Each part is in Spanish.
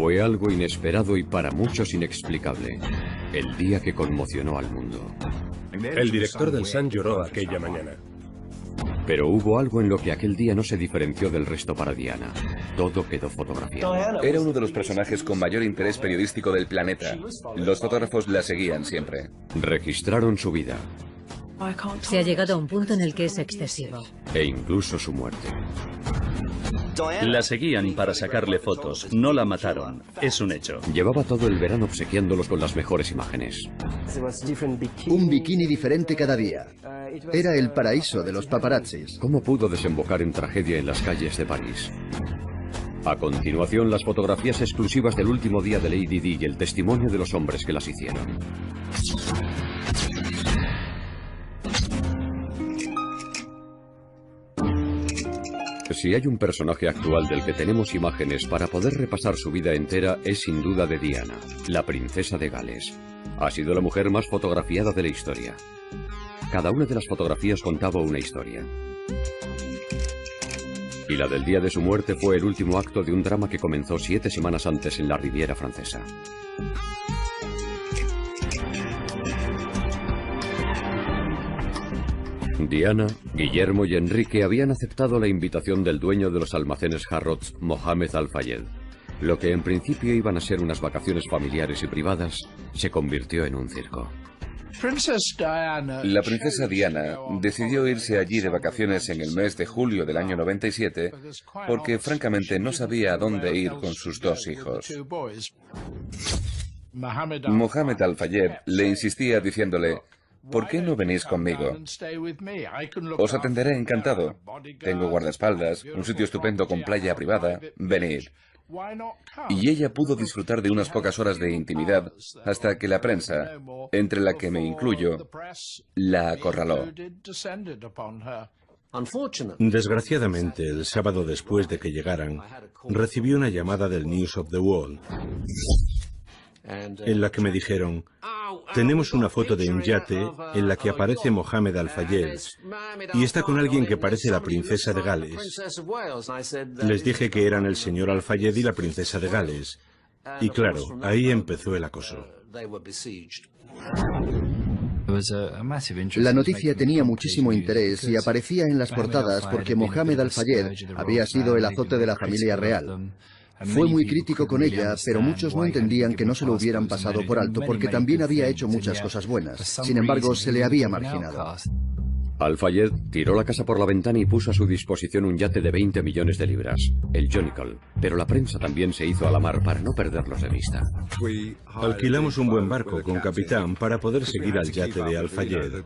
Fue algo inesperado y para muchos inexplicable. El día que conmocionó al mundo. El director del Sun lloró aquella mañana. Pero hubo algo en lo que aquel día no se diferenció del resto para Diana. Todo quedó fotografiado. Era uno de los personajes con mayor interés periodístico del planeta. Los fotógrafos la seguían siempre. Registraron su vida. Se ha llegado a un punto en el que es excesivo. E incluso su muerte. La seguían para sacarle fotos, no la mataron, es un hecho. Llevaba todo el verano obsequiándolos con las mejores imágenes. Un bikini diferente cada día. Era el paraíso de los paparazzis. ¿Cómo pudo desembocar en tragedia en las calles de París? A continuación, las fotografías exclusivas del último día de Lady Di y el testimonio de los hombres que las hicieron. Si hay un personaje actual del que tenemos imágenes para poder repasar su vida entera, es sin duda de Diana, la princesa de Gales. Ha sido la mujer más fotografiada de la historia. Cada una de las fotografías contaba una historia. Y la del día de su muerte fue el último acto de un drama que comenzó 7 semanas antes en la Riviera Francesa. Diana, Guillermo y Enrique habían aceptado la invitación del dueño de los almacenes Harrods, Mohamed Al-Fayed. Lo que en principio iban a ser unas vacaciones familiares y privadas, se convirtió en un circo. La princesa Diana decidió irse allí de vacaciones en el mes de julio del año 97 porque francamente no sabía a dónde ir con sus 2 hijos. Mohamed Al-Fayed le insistía diciéndole: ¿por qué no venís conmigo? Os atenderé encantado. Tengo guardaespaldas, un sitio estupendo con playa privada. Venid. Y ella pudo disfrutar de unas pocas horas de intimidad hasta que la prensa, entre la que me incluyo, la acorraló. Desgraciadamente, el sábado después de que llegaran, recibí una llamada del News of the World, en la que me dijeron: tenemos una foto de un yate en la que aparece Mohamed Al-Fayed y está con alguien que parece la princesa de Gales. Les dije que eran el señor Al-Fayed y la princesa de Gales. Y claro, ahí empezó el acoso. La noticia tenía muchísimo interés y aparecía en las portadas porque Mohamed Al-Fayed había sido el azote de la familia real. Fue muy crítico con ella, pero muchos no entendían que no se lo hubieran pasado por alto porque también había hecho muchas cosas buenas. Sin embargo, se le había marginado. Al-Fayed tiró la casa por la ventana y puso a su disposición un yate de 20 millones de libras, el Jonicle, pero la prensa también se hizo a la mar para no perderlos de vista. Alquilamos un buen barco con capitán para poder seguir al yate de Al-Fayed.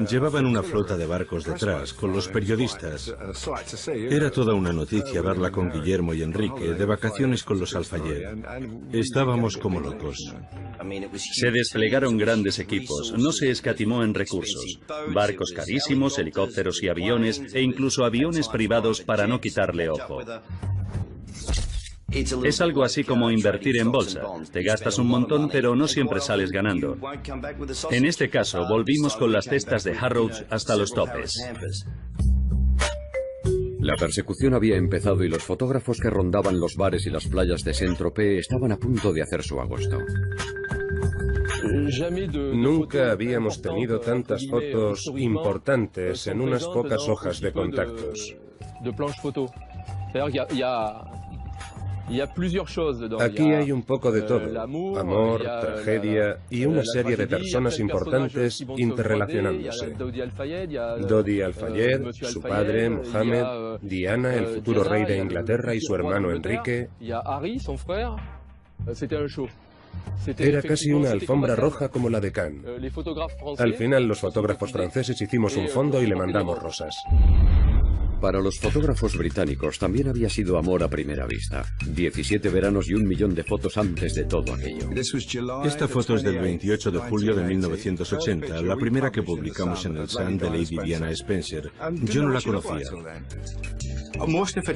Llevaban una flota de barcos detrás, con los periodistas. Era toda una noticia verla con Guillermo y Enrique, de vacaciones con los Al-Fayed. Estábamos como locos. Se desplegaron grandes equipos, no se escatimó en recursos. Barcos carísimos, helicópteros y aviones, e incluso aviones privados para no quitarle ojo. Es algo así como invertir en bolsa. Te gastas un montón, pero no siempre sales ganando. En este caso, volvimos con las cestas de Harrods hasta los topes. La persecución había empezado y los fotógrafos que rondaban los bares y las playas de Saint-Tropez estaban a punto de hacer su agosto. Nunca habíamos tenido tantas fotos importantes en unas pocas hojas de contactos. Aquí hay un poco de todo: amor, tragedia y una serie de personas importantes interrelacionándose. Dodi Al-Fayed, su padre, Mohamed, Diana, el futuro rey de Inglaterra, y su hermano Enrique. Era casi una alfombra roja como la de Cannes. Al final, los fotógrafos franceses hicimos un fondo y le mandamos rosas. Para los fotógrafos británicos también había sido amor a primera vista. 17 veranos y 1 millón de fotos antes de todo aquello. Esta foto es del 28 de julio de 1980, la primera que publicamos en el Sun de Lady Diana Spencer. Yo no la conocía.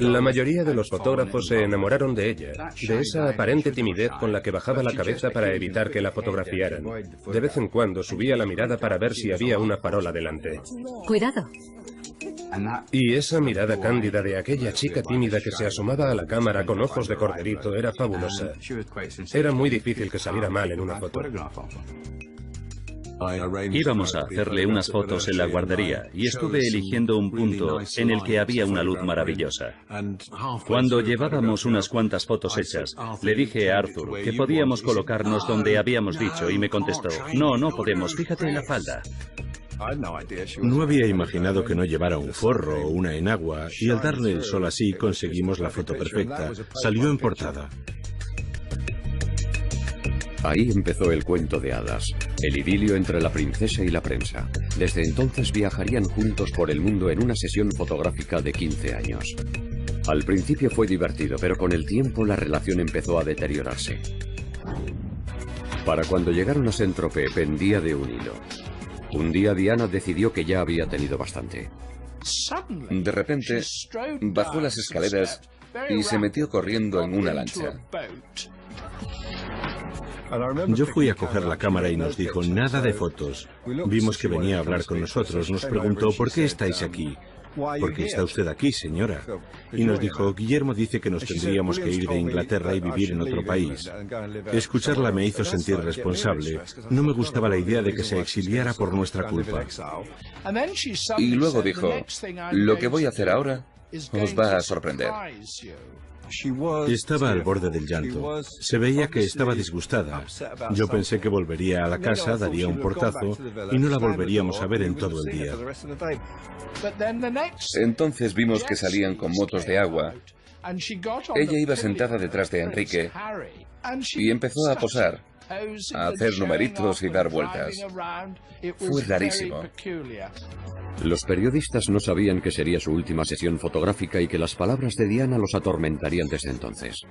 La mayoría de los fotógrafos se enamoraron de ella, de esa aparente timidez con la que bajaba la cabeza para evitar que la fotografiaran. De vez en cuando subía la mirada para ver si había una farola delante. Cuidado. Y esa mirada cándida de aquella chica tímida que se asomaba a la cámara con ojos de corderito era fabulosa. Era muy difícil que saliera mal en una foto. Íbamos a hacerle unas fotos en la guardería y estuve eligiendo un punto en el que había una luz maravillosa. Cuando llevábamos unas cuantas fotos hechas, le dije a Arthur que podíamos colocarnos donde habíamos dicho y me contestó, no, no podemos, fíjate en la falda. No había imaginado que no llevara un forro o una enagua y al darle el sol así conseguimos la foto perfecta. Salió en portada. Ahí empezó el cuento de hadas, el idilio entre la princesa y la prensa. Desde entonces viajarían juntos por el mundo en una sesión fotográfica de 15 años. Al principio fue divertido, pero con el tiempo la relación empezó a deteriorarse. Para cuando llegaron a Saint-Tropez pendía de un hilo. Un día Diana decidió que ya había tenido bastante. De repente, bajó las escaleras y se metió corriendo en una lancha. Yo fui a coger la cámara y nos dijo, nada de fotos. Vimos que venía a hablar con nosotros. Nos preguntó, ¿por qué estáis aquí? ¿Por qué está usted aquí, señora? Y nos dijo, Guillermo dice que nos tendríamos que ir de Inglaterra y vivir en otro país. Escucharla me hizo sentir responsable. No me gustaba la idea de que se exiliara por nuestra culpa. Y luego dijo, lo que voy a hacer ahora os va a sorprender. Estaba al borde del llanto. Se veía que estaba disgustada. Yo pensé que volvería a la casa, daría un portazo y no la volveríamos a ver en todo el día. Entonces vimos que salían con motos de agua. Ella iba sentada detrás de Enrique y empezó a posar, a hacer numeritos y dar vueltas. Fue rarísimo. Los periodistas no sabían que sería su última sesión fotográfica y que las palabras de Diana los atormentarían desde entonces.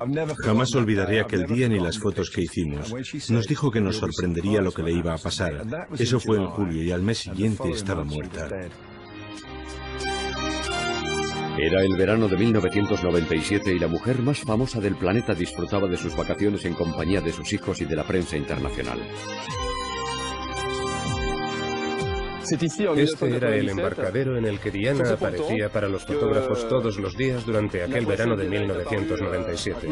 Jamás olvidaré aquel día ni las fotos que hicimos. Nos dijo que nos sorprendería lo que le iba a pasar. Eso fue en julio y al mes siguiente estaba muerta. Era el verano de 1997 y la mujer más famosa del planeta disfrutaba de sus vacaciones en compañía de sus hijos y de la prensa internacional. Este era el embarcadero en el que Diana aparecía para los fotógrafos todos los días durante aquel verano de 1997.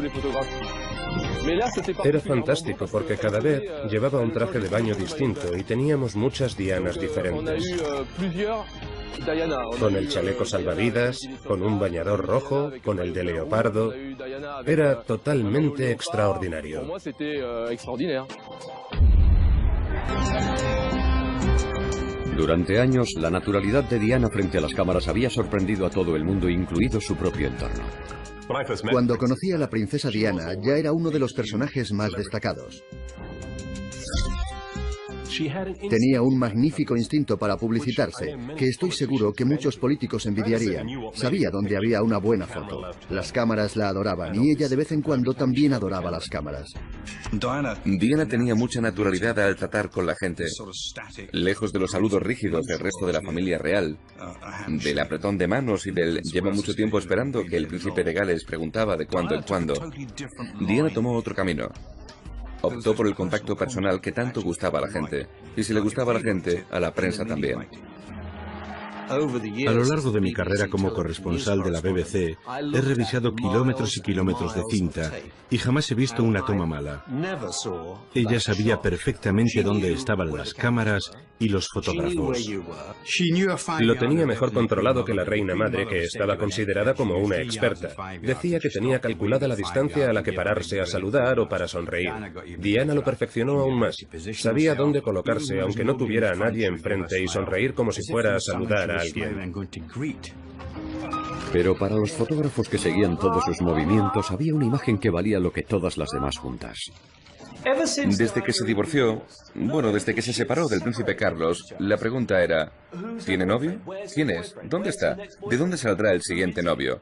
Era fantástico porque cada vez llevaba un traje de baño distinto y teníamos muchas Dianas diferentes. Con el chaleco salvavidas, con un bañador rojo, con el de leopardo. Era totalmente extraordinario. Durante años, la naturalidad de Diana frente a las cámaras había sorprendido a todo el mundo, incluido su propio entorno. Cuando conocí a la princesa Diana, ya era uno de los personajes más destacados. Tenía un magnífico instinto para publicitarse, que estoy seguro que muchos políticos envidiarían. Sabía dónde había una buena foto. Las cámaras la adoraban y ella de vez en cuando también adoraba las cámaras. Diana tenía mucha naturalidad al tratar con la gente, lejos de los saludos rígidos del resto de la familia real, del apretón de manos y del lleva mucho tiempo esperando que el príncipe de Gales preguntaba de cuando en cuando. Diana tomó otro camino. Optó por el contacto personal que tanto gustaba a la gente. Y si le gustaba a la gente, a la prensa también. A lo largo de mi carrera como corresponsal de la BBC, he revisado kilómetros y kilómetros de cinta y jamás he visto una toma mala. Ella sabía perfectamente dónde estaban las cámaras y los fotógrafos. Lo tenía mejor controlado que la reina madre, que estaba considerada como una experta. Decía que tenía calculada la distancia a la que pararse a saludar o para sonreír. Diana lo perfeccionó aún más. Sabía dónde colocarse aunque no tuviera a nadie enfrente y sonreír como si fuera a saludar a alguien. Pero para los fotógrafos que seguían todos sus movimientos había una imagen que valía lo que todas las demás juntas. Desde que se divorció, bueno, desde que se separó del príncipe Carlos, la pregunta era, ¿tiene novio? ¿Quién es? ¿Dónde está? ¿De dónde saldrá el siguiente novio?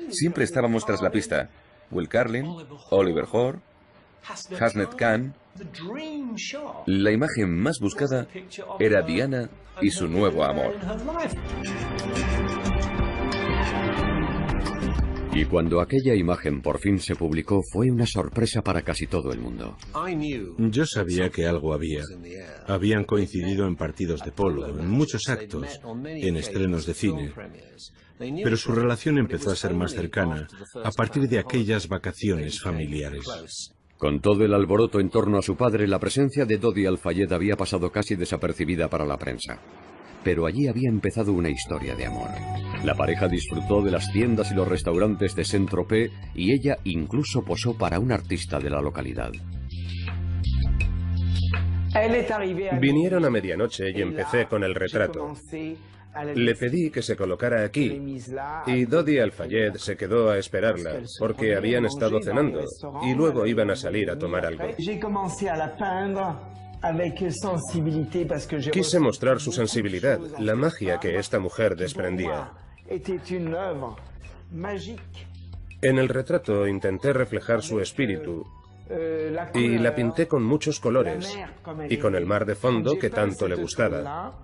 Siempre estábamos tras la pista. Will Carlin, Oliver Hoare, Hasnet Khan. La imagen más buscada era Diana y su nuevo amor. Y cuando aquella imagen por fin se publicó, fue una sorpresa para casi todo el mundo. Yo sabía que algo había. Habían coincidido en partidos de polo, en muchos actos, en estrenos de cine. Pero su relación empezó a ser más cercana a partir de aquellas vacaciones familiares. Con todo el alboroto en torno a su padre, la presencia de Dodi Al-Fayed había pasado casi desapercibida para la prensa. Pero allí había empezado una historia de amor. La pareja disfrutó de las tiendas y los restaurantes de Saint-Tropez y ella incluso posó para un artista de la localidad. Vinieron a medianoche y empecé con el retrato. Le pedí que se colocara aquí y Dodi Al-Fayed se quedó a esperarla porque habían estado cenando y luego iban a salir a tomar algo. Quise mostrar su sensibilidad, la magia que esta mujer desprendía. En el retrato intenté reflejar su espíritu y la pinté con muchos colores y con el mar de fondo que tanto le gustaba.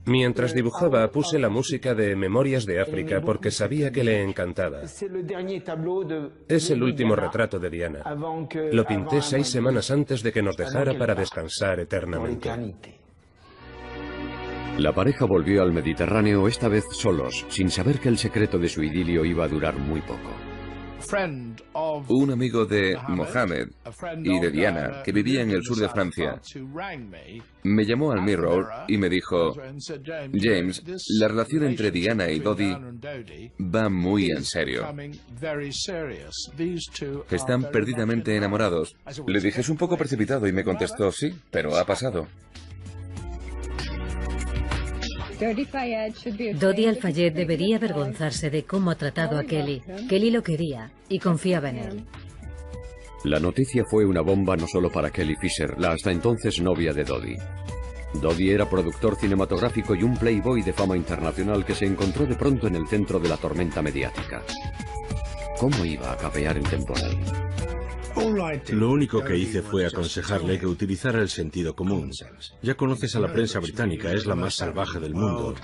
Mientras dibujaba puse la música de Memorias de África porque sabía que le encantaba. Es el último retrato de Diana. Lo pinté 6 semanas antes de que nos dejara para descansar eternamente. La pareja volvió al Mediterráneo, esta vez solos, sin saber que el secreto de su idilio iba a durar muy poco. Un amigo de Mohamed y de Diana, que vivía en el sur de Francia, me llamó al Mirror y me dijo: James, la relación entre Diana y Dodi va muy en serio. Están perdidamente enamorados. Le dije: es un poco precipitado, y me contestó: sí, pero ha pasado. Dodi Al-Fayed debería avergonzarse de cómo ha tratado a Kelly. Kelly lo quería y confiaba en él. La noticia fue una bomba no solo para Kelly Fisher, la hasta entonces novia de Dodi. Dodi era productor cinematográfico y un playboy de fama internacional que se encontró de pronto en el centro de la tormenta mediática. ¿Cómo iba a capear el temporal? Lo único que hice fue aconsejarle que utilizara el sentido común. Ya conoces a la prensa británica, es la más salvaje del mundo.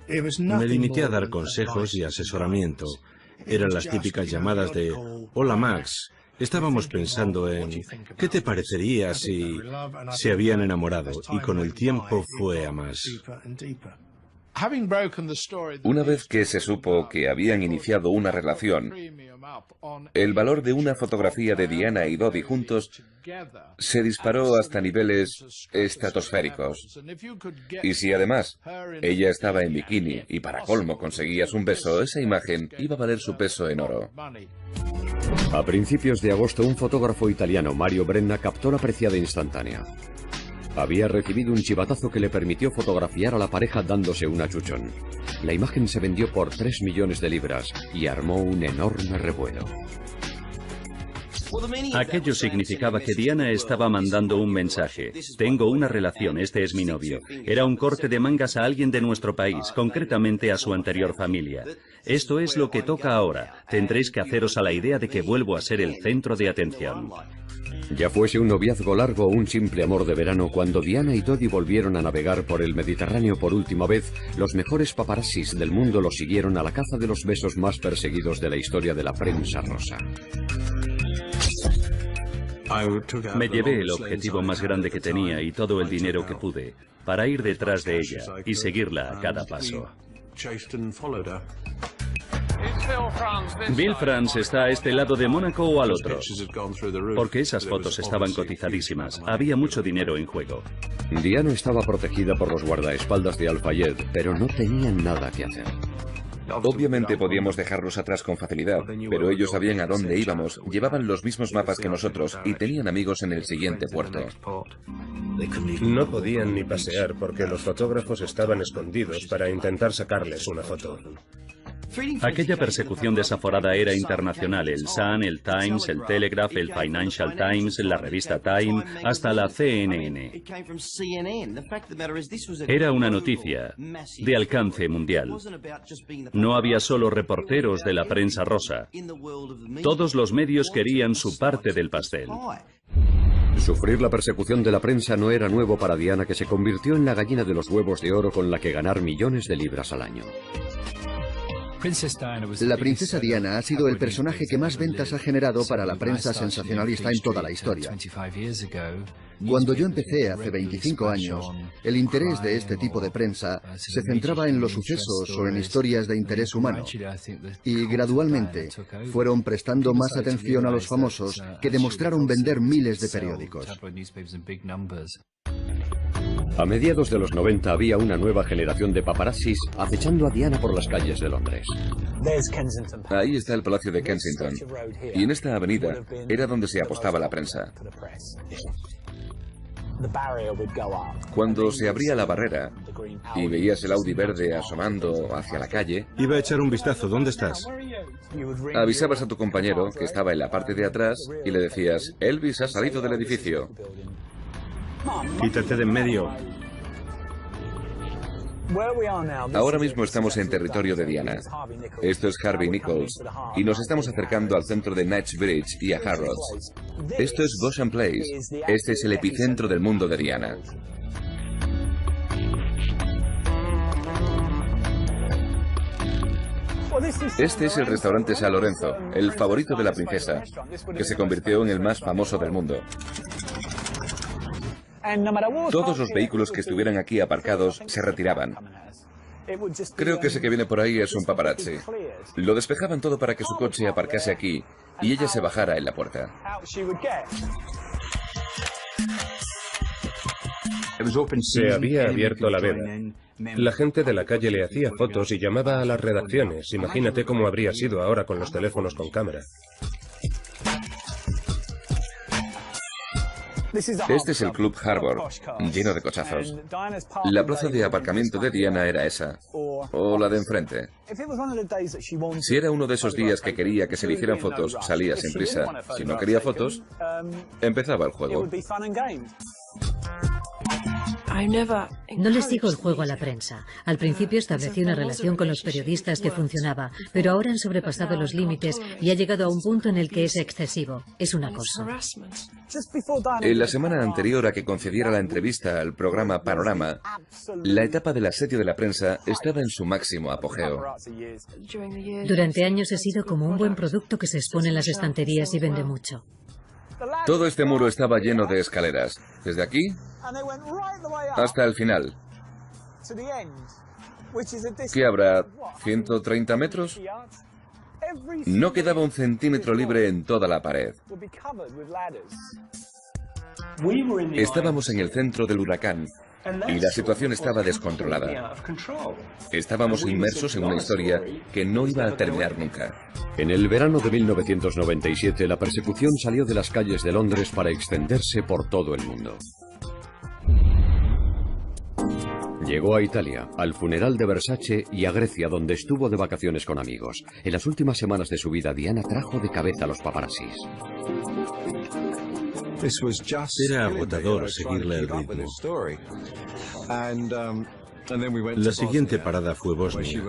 Me limité a dar consejos y asesoramiento. Eran las típicas llamadas de: hola Max, estábamos pensando en ¿qué te parecería si se habían enamorado? Y con el tiempo fue a más. Una vez que se supo que habían iniciado una relación, el valor de una fotografía de Diana y Dodi juntos se disparó hasta niveles estratosféricos. Y si además ella estaba en bikini y para colmo conseguías un beso, esa imagen iba a valer su peso en oro. A principios de agosto, un fotógrafo italiano, Mario Brenna, captó la preciada instantánea. Había recibido un chivatazo que le permitió fotografiar a la pareja dándose un achuchón. La imagen se vendió por 3 millones de libras y armó un enorme revuelo. Aquello significaba que Diana estaba mandando un mensaje. Tengo una relación, este es mi novio. Era un corte de mangas a alguien de nuestro país, concretamente a su anterior familia. Esto es lo que toca ahora. Tendréis que haceros a la idea de que vuelvo a ser el centro de atención. Ya fuese un noviazgo largo o un simple amor de verano, cuando Diana y Dodi volvieron a navegar por el Mediterráneo por última vez, los mejores paparazzis del mundo los siguieron a la caza de los besos más perseguidos de la historia de la prensa rosa. Me llevé el objetivo más grande que tenía y todo el dinero que pude para ir detrás de ella y seguirla a cada paso. Bill France está a este lado de Mónaco o al otro, porque esas fotos estaban cotizadísimas. Había mucho dinero en juego. Diana estaba protegida por los guardaespaldas de Al-Fayed, pero no tenían nada que hacer. Obviamente podíamos dejarlos atrás con facilidad, pero ellos sabían a dónde íbamos, llevaban los mismos mapas que nosotros y tenían amigos en el siguiente puerto. No podían ni pasear porque los fotógrafos estaban escondidos para intentar sacarles una foto. Aquella persecución desaforada era internacional. El Sun, el Times, el Telegraph, el Financial Times, la revista Time, hasta la CNN. Era una noticia de alcance mundial. No había solo reporteros de la prensa rosa. Todos los medios querían su parte del pastel. Sufrir la persecución de la prensa no era nuevo para Diana, que se convirtió en la gallina de los huevos de oro con la que ganar millones de libras al año. La princesa Diana ha sido el personaje que más ventas ha generado para la prensa sensacionalista en toda la historia. Cuando yo empecé hace 25 años, el interés de este tipo de prensa se centraba en los sucesos o en historias de interés humano. Y gradualmente fueron prestando más atención a los famosos, que demostraron vender miles de periódicos. A mediados de los 90 había una nueva generación de paparazzis acechando a Diana por las calles de Londres. Ahí está el Palacio de Kensington. Y en esta avenida era donde se apostaba la prensa. Cuando se abría la barrera y veías el Audi verde asomando hacia la calle, iba a echar un vistazo. ¿Dónde estás? avisabas a tu compañero, que estaba en la parte de atrás, y le decías: Elvis ha salido del edificio. Quítate de en medio. Ahora mismo estamos en territorio de Diana. Esto es Harvey Nichols y nos estamos acercando al centro de Knightsbridge y a Harrods. Esto es Beauchamp Place. Este es el epicentro del mundo de Diana. Este es el restaurante San Lorenzo, el favorito de la princesa, que se convirtió en el más famoso del mundo. Todos los vehículos que estuvieran aquí aparcados se retiraban. Creo que ese que viene por ahí es un paparazzi. Lo despejaban todo para que su coche aparcase aquí y ella se bajara en la puerta. Se había abierto la veda. La gente de la calle le hacía fotos y llamaba a las redacciones. Imagínate cómo habría sido ahora con los teléfonos con cámara. Este es el Club Harbour, lleno de cochazos. La plaza de aparcamiento de Diana era esa, o la de enfrente. Si era uno de esos días que quería que se le hicieran fotos, salía sin prisa. Si no quería fotos, empezaba el juego. No les digo el juego a la prensa. Al principio establecí una relación con los periodistas que funcionaba, pero ahora han sobrepasado los límites y ha llegado a un punto en el que es excesivo. Es un acoso. En la semana anterior a que concediera la entrevista al programa Panorama, la etapa del asedio de la prensa estaba en su máximo apogeo. Durante años he sido como un buen producto que se expone en las estanterías y vende mucho. Todo este muro estaba lleno de escaleras, desde aquí hasta el final. ¿Qué habrá? ¿130 metros? No quedaba un centímetro libre en toda la pared. Estábamos en el centro del huracán y la situación estaba descontrolada. Estábamos inmersos en una historia que no iba a terminar nunca. En el verano de 1997, la persecución salió de las calles de Londres para extenderse por todo el mundo. Llegó a Italia, al funeral de Versace y a Grecia, donde estuvo de vacaciones con amigos. En las últimas semanas de su vida, Diana trajo de cabeza a los paparazzis. Era agotador seguirle el ritmo. La siguiente parada fue Bosnia,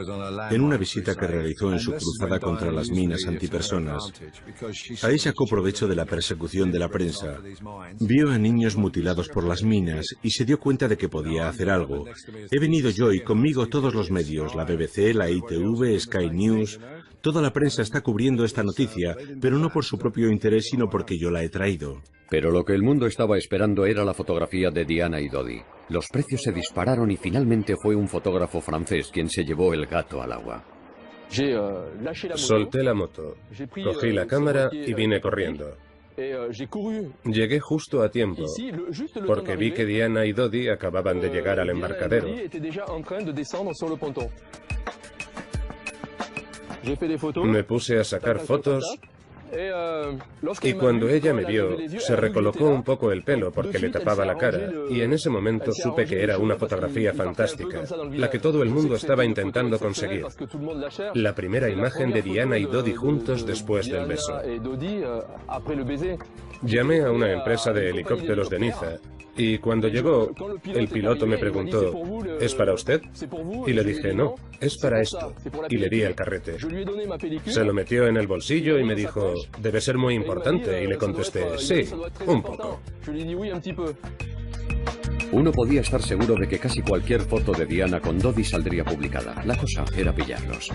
en una visita que realizó en su cruzada contra las minas antipersonas. Ahí sacó provecho de la persecución de la prensa. Vio a niños mutilados por las minas y se dio cuenta de que podía hacer algo. He venido yo y conmigo todos los medios, la BBC, la ITV, Sky News. Toda la prensa está cubriendo esta noticia, pero no por su propio interés, sino porque yo la he traído. Pero lo que el mundo estaba esperando era la fotografía de Diana y Dodi. Los precios se dispararon y finalmente fue un fotógrafo francés quien se llevó el gato al agua. Solté la moto, cogí la cámara y vine corriendo. Llegué justo a tiempo, porque vi que Diana y Dodi acababan de llegar al embarcadero. Me puse a sacar fotos y cuando ella me vio, se recolocó un poco el pelo porque le tapaba la cara y en ese momento supe que era una fotografía fantástica, la que todo el mundo estaba intentando conseguir. La primera imagen de Diana y Dodi juntos después del beso. Llamé a una empresa de helicópteros de Niza y cuando llegó, el piloto me preguntó, ¿es para usted? Y le dije, no, es para esto. Y le di el carrete. Se lo metió en el bolsillo y me dijo, debe ser muy importante. Y le contesté, sí, un poco. Uno podía estar seguro de que casi cualquier foto de Diana con Dodi saldría publicada. La cosa era pillarlos.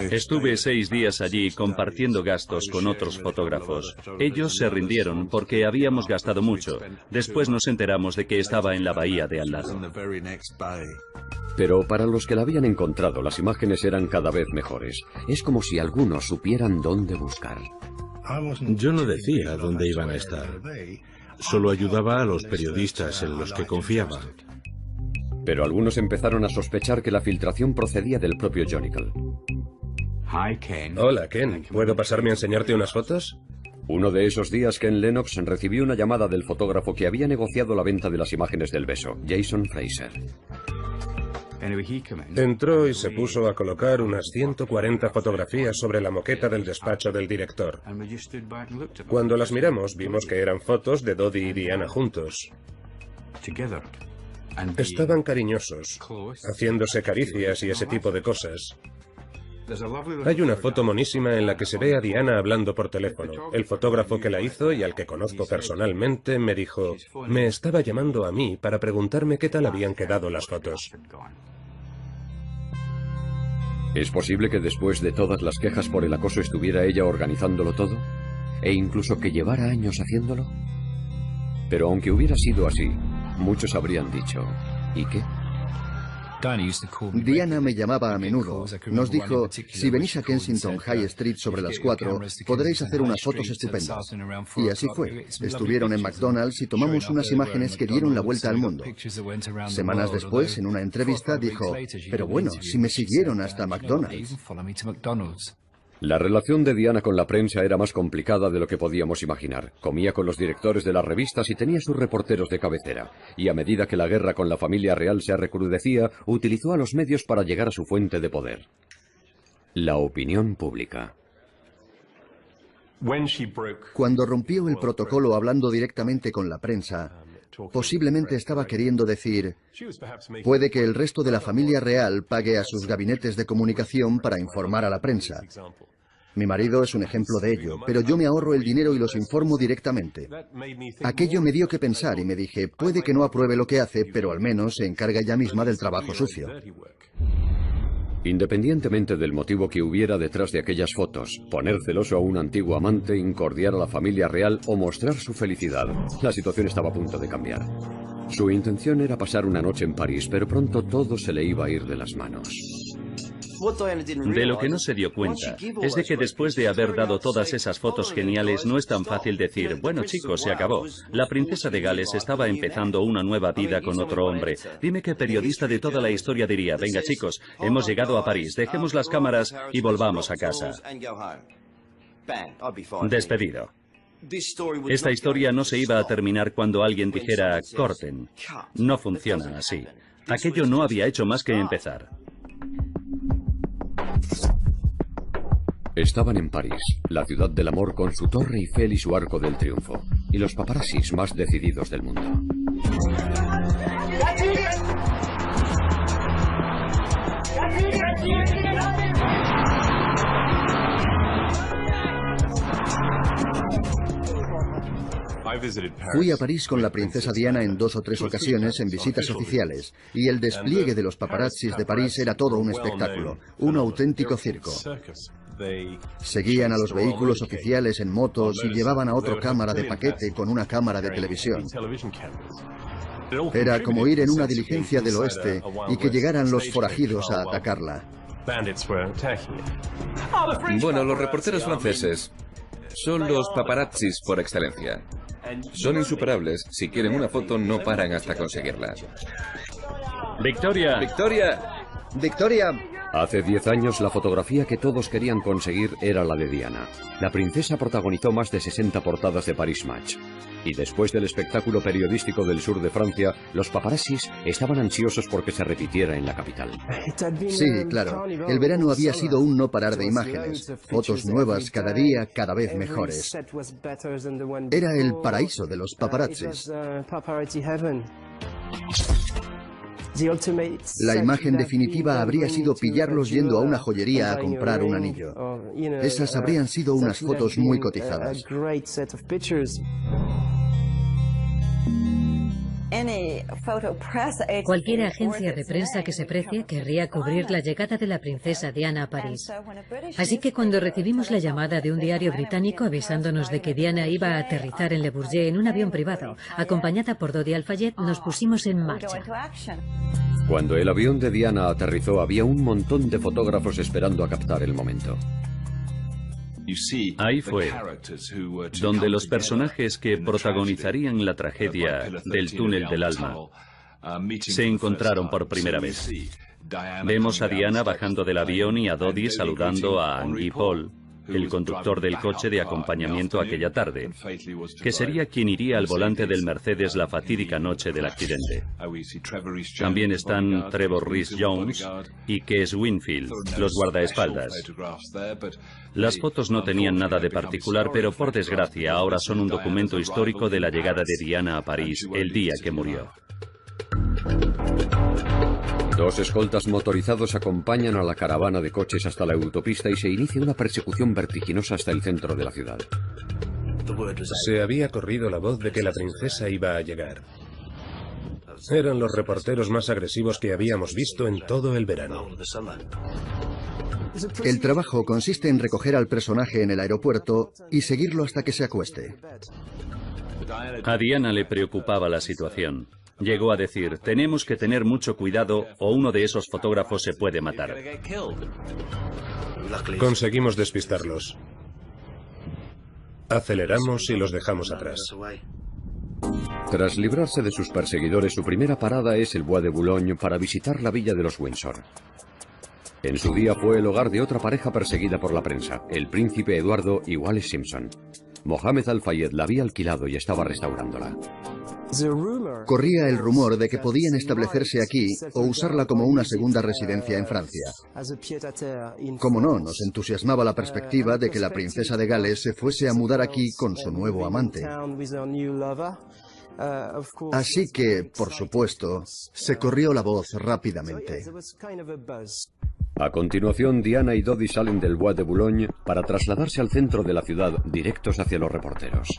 Estuve 6 días allí compartiendo gastos con otros fotógrafos. Ellos se rindieron porque habíamos gastado mucho. Después nos enteramos de que estaba en la bahía de al lado. Pero para los que la habían encontrado, las imágenes eran cada vez mejores. Es como si algunos supieran dónde buscar. Yo no decía dónde iban a estar. Solo ayudaba a los periodistas en los que confiaba. Pero algunos empezaron a sospechar que la filtración procedía del propio Jonicle. Hola, Ken. ¿Puedo pasarme a enseñarte unas fotos? Uno de esos días, Ken Lennox recibió una llamada del fotógrafo que había negociado la venta de las imágenes del beso, Jason Fraser. Entró y se puso a colocar unas 140 fotografías sobre la moqueta del despacho del director. Cuando las miramos, vimos que eran fotos de Dodi y Diana juntos. Estaban cariñosos, haciéndose caricias y ese tipo de cosas. Hay una foto monísima en la que se ve a Diana hablando por teléfono. El fotógrafo que la hizo y al que conozco personalmente me dijo, me estaba llamando a mí para preguntarme qué tal habían quedado las fotos. ¿Es posible que después de todas las quejas por el acoso estuviera ella organizándolo todo? ¿E incluso que llevara años haciéndolo? Pero aunque hubiera sido así, muchos habrían dicho, ¿y qué? Diana me llamaba a menudo. Nos dijo, si venís a Kensington High Street sobre las 4, podréis hacer unas fotos estupendas. Y así fue. Estuvieron en McDonald's y tomamos unas imágenes que dieron la vuelta al mundo. Semanas después, en una entrevista, dijo, pero bueno, si me siguieron hasta McDonald's. La relación de Diana con la prensa era más complicada de lo que podíamos imaginar. Comía con los directores de las revistas y tenía sus reporteros de cabecera. Y a medida que la guerra con la familia real se recrudecía, utilizó a los medios para llegar a su fuente de poder: la opinión pública. Cuando rompió el protocolo hablando directamente con la prensa, posiblemente estaba queriendo decir, puede que el resto de la familia real pague a sus gabinetes de comunicación para informar a la prensa. Mi marido es un ejemplo de ello, pero yo me ahorro el dinero y los informo directamente. Aquello me dio que pensar y me dije, puede que no apruebe lo que hace, pero al menos se encarga ella misma del trabajo sucio. Independientemente del motivo que hubiera detrás de aquellas fotos, poner celoso a un antiguo amante, incordiar a la familia real o mostrar su felicidad, la situación estaba a punto de cambiar. Su intención era pasar una noche en París, pero pronto todo se le iba a ir de las manos. De lo que no se dio cuenta es de que después de haber dado todas esas fotos geniales no es tan fácil decir, bueno chicos, se acabó. La princesa de Gales estaba empezando una nueva vida con otro hombre. Dime qué periodista de toda la historia diría, venga chicos, hemos llegado a París, dejemos las cámaras y volvamos a casa. Despedido. Esta historia no se iba a terminar cuando alguien dijera, corten. No funciona así. Aquello no había hecho más que empezar. Estaban en París, la ciudad del amor con su Torre Eiffel y su Arco del Triunfo, y los paparazzis más decididos del mundo. Fui a París con la princesa Diana en 2 o 3 ocasiones en visitas oficiales, y el despliegue de los paparazzis de París era todo un espectáculo, un auténtico circo. Seguían a los vehículos oficiales en motos y llevaban a otro cámara de paquete con una cámara de televisión. Era como ir en una diligencia del oeste y que llegaran los forajidos a atacarla. Bueno, los reporteros franceses son los paparazzis por excelencia. Son insuperables. Si quieren una foto, no paran hasta conseguirla. ¡Victoria! ¡Victoria! ¡Victoria! Hace 10 años la fotografía que todos querían conseguir era la de Diana. La princesa protagonizó más de 60 portadas de Paris Match. Y después del espectáculo periodístico del sur de Francia, los paparazzis estaban ansiosos porque se repitiera en la capital. Sí, claro. El verano había sido un no parar de imágenes. Fotos nuevas cada día, cada vez mejores. Era el paraíso de los paparazzis. La imagen definitiva habría sido pillarlos yendo a una joyería a comprar un anillo. Esas habrían sido unas fotos muy cotizadas. Cualquier agencia de prensa que se precie querría cubrir la llegada de la princesa Diana a París. Así que cuando recibimos la llamada de un diario británico avisándonos de que Diana iba a aterrizar en Le Bourget en un avión privado, acompañada por Dodi Al-Fayed, nos pusimos en marcha. Cuando el avión de Diana aterrizó, había un montón de fotógrafos esperando a captar el momento. Ahí fue donde los personajes que protagonizarían la tragedia del túnel del alma se encontraron por primera vez. Vemos a Diana bajando del avión y a Dodi saludando a Guy Paul, el conductor del coche de acompañamiento aquella tarde, que sería quien iría al volante del Mercedes la fatídica noche del accidente. También están Trevor Rhys-Jones y Kes Winfield, los guardaespaldas. Las fotos no tenían nada de particular, pero por desgracia ahora son un documento histórico de la llegada de Diana a París el día que murió. Dos escoltas motorizados acompañan a la caravana de coches hasta la autopista y se inicia una persecución vertiginosa hasta el centro de la ciudad. Se había corrido la voz de que la princesa iba a llegar. Eran los reporteros más agresivos que habíamos visto en todo el verano. El trabajo consiste en recoger al personaje en el aeropuerto y seguirlo hasta que se acueste. A Diana le preocupaba la situación. Llegó a decir, tenemos que tener mucho cuidado o uno de esos fotógrafos se puede matar. Conseguimos despistarlos. Aceleramos y los dejamos atrás. Tras librarse de sus perseguidores, su primera parada es el Bois de Boulogne para visitar la villa de los Windsor. En su día fue el hogar de otra pareja perseguida por la prensa, el príncipe Eduardo y Wallis Simpson. Mohamed Al-Fayed la había alquilado y estaba restaurándola. Corría el rumor de que podían establecerse aquí o usarla como una segunda residencia en Francia. Como no, nos entusiasmaba la perspectiva de que la princesa de Gales se fuese a mudar aquí con su nuevo amante. Así que, por supuesto, se corrió la voz rápidamente. A continuación, Diana y Dodi salen del Bois de Boulogne para trasladarse al centro de la ciudad, directos hacia los reporteros.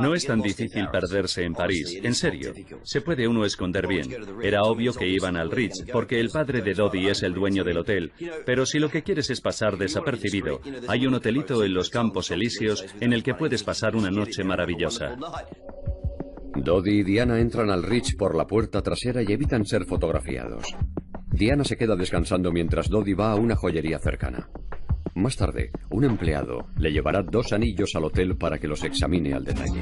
No es tan difícil perderse en París, en serio. Se puede uno esconder bien. Era obvio que iban al Ritz, porque el padre de Dodi es el dueño del hotel. Pero si lo que quieres es pasar desapercibido, hay un hotelito en los Campos Elíseos en el que puedes pasar una noche maravillosa. Dodi y Diana entran al Ritz por la puerta trasera y evitan ser fotografiados. Diana se queda descansando mientras Dodi va a una joyería cercana. Más tarde, un empleado le llevará 2 anillos al hotel para que los examine al detalle.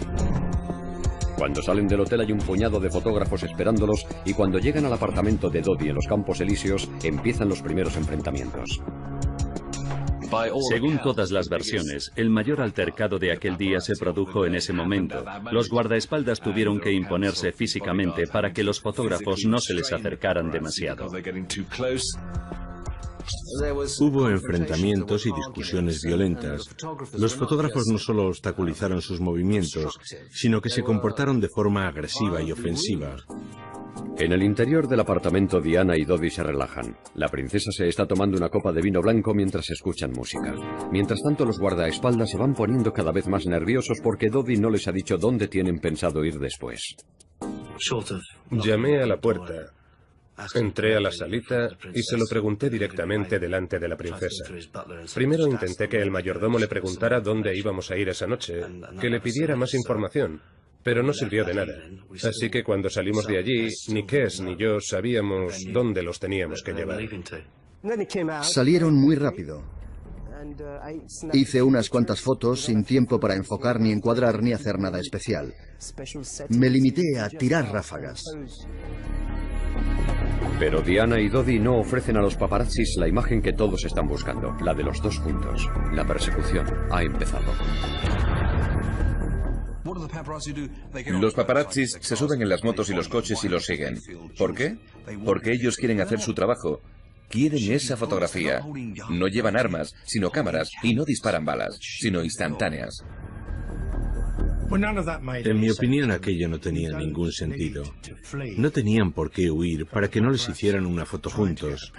Cuando salen del hotel hay un puñado de fotógrafos esperándolos y cuando llegan al apartamento de Dodi en los Campos Elíseos empiezan los primeros enfrentamientos. Según todas las versiones, el mayor altercado de aquel día se produjo en ese momento. Los guardaespaldas tuvieron que imponerse físicamente para que los fotógrafos no se les acercaran demasiado. Hubo enfrentamientos y discusiones violentas. Los fotógrafos no solo obstaculizaron sus movimientos, sino que se comportaron de forma agresiva y ofensiva. En el interior del apartamento, Diana y Dodi se relajan. La princesa se está tomando una copa de vino blanco mientras escuchan música. Mientras tanto, los guardaespaldas se van poniendo cada vez más nerviosos porque Dodi no les ha dicho dónde tienen pensado ir después. Llamé a la puerta. Entré a la salita y se lo pregunté directamente delante de la princesa. Primero intenté que el mayordomo le preguntara dónde íbamos a ir esa noche, que le pidiera más información, pero no sirvió de nada. Así que cuando salimos de allí, ni Kes ni yo sabíamos dónde los teníamos que llevar. Salieron muy rápido. Hice unas cuantas fotos sin tiempo para enfocar ni encuadrar ni hacer nada especial. Me limité a tirar ráfagas. Pero Diana y Dodi no ofrecen a los paparazzis la imagen que todos están buscando, la de los dos juntos. La persecución ha empezado. Los paparazzis se suben en las motos y los coches y los siguen. ¿Por qué? Porque ellos quieren hacer su trabajo. Quieren esa fotografía. No llevan armas, sino cámaras, y no disparan balas, sino instantáneas. En mi opinión, aquello no tenía ningún sentido. No tenían por qué huir para que no les hicieran una foto juntos.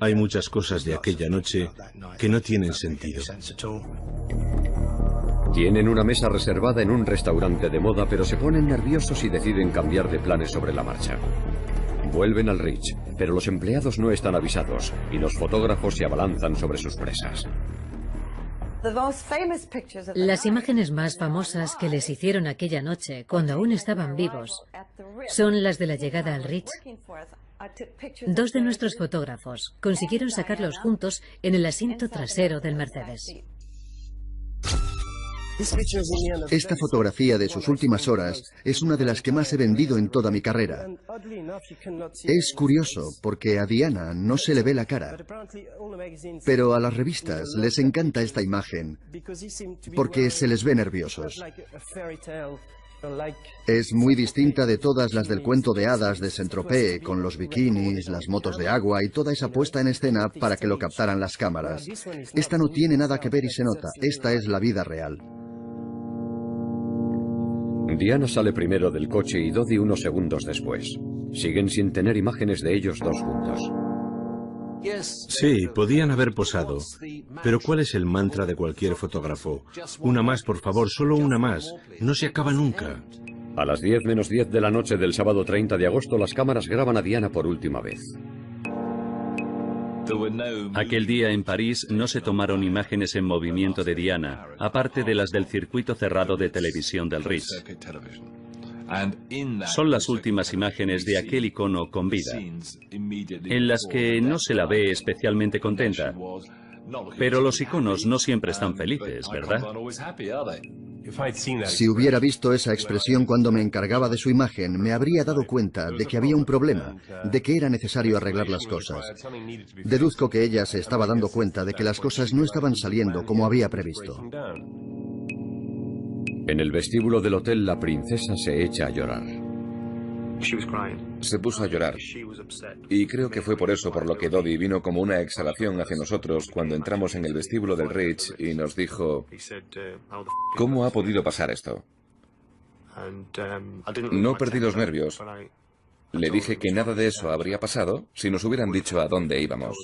Hay muchas cosas de aquella noche que no tienen sentido. Tienen una mesa reservada en un restaurante de moda, pero se ponen nerviosos y deciden cambiar de planes sobre la marcha. Vuelven al Ritz, pero los empleados no están avisados y los fotógrafos se abalanzan sobre sus presas. Las imágenes más famosas que les hicieron aquella noche, cuando aún estaban vivos, son las de la llegada al Ritz. Dos de nuestros fotógrafos consiguieron sacarlos juntos en el asiento trasero del Mercedes. Esta fotografía de sus últimas horas es una de las que más he vendido en toda mi carrera. Es curioso porque a Diana no se le ve la cara, pero a las revistas les encanta esta imagen porque se les ve nerviosos. Es muy distinta de todas las del cuento de hadas de Saint-Tropez, con los bikinis, las motos de agua y toda esa puesta en escena para que lo captaran las cámaras. Esta no tiene nada que ver y se nota. Esta es la vida real. Diana sale primero del coche y Dodi unos segundos después. Siguen sin tener imágenes de ellos dos juntos. Sí, podían haber posado. Pero ¿cuál es el mantra de cualquier fotógrafo? Una más, por favor, solo una más. No se acaba nunca. A las 10 menos 10 de la noche del sábado 30 de agosto, las cámaras graban a Diana por última vez. Aquel día en París no se tomaron imágenes en movimiento de Diana, aparte de las del circuito cerrado de televisión del Ritz. Son las últimas imágenes de aquel icono con vida, en las que no se la ve especialmente contenta. Pero los iconos no siempre están felices, ¿verdad? Si hubiera visto esa expresión cuando me encargaba de su imagen, me habría dado cuenta de que había un problema, de que era necesario arreglar las cosas. Deduzco que ella se estaba dando cuenta de que las cosas no estaban saliendo como había previsto. En el vestíbulo del hotel, la princesa se echa a llorar. Se puso a llorar. Y creo que fue por eso por lo que Dodi vino como una exhalación hacia nosotros cuando entramos en el vestíbulo del Ritz y nos dijo: ¿cómo ha podido pasar esto? No perdí los nervios. Le dije que nada de eso habría pasado si nos hubieran dicho a dónde íbamos.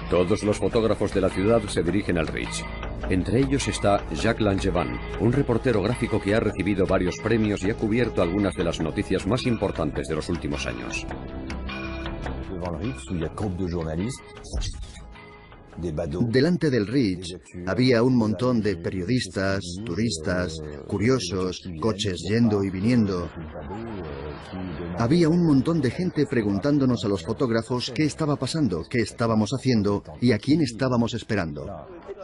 Todos los fotógrafos de la ciudad se dirigen al Ritz. Entre ellos está Jacques Langevin, un reportero gráfico que ha recibido varios premios y ha cubierto algunas de las noticias más importantes de los últimos años. Delante del Ritz había un montón de periodistas, turistas, curiosos, coches yendo y viniendo. Había un montón de gente preguntándonos a los fotógrafos qué estaba pasando, qué estábamos haciendo y a quién estábamos esperando.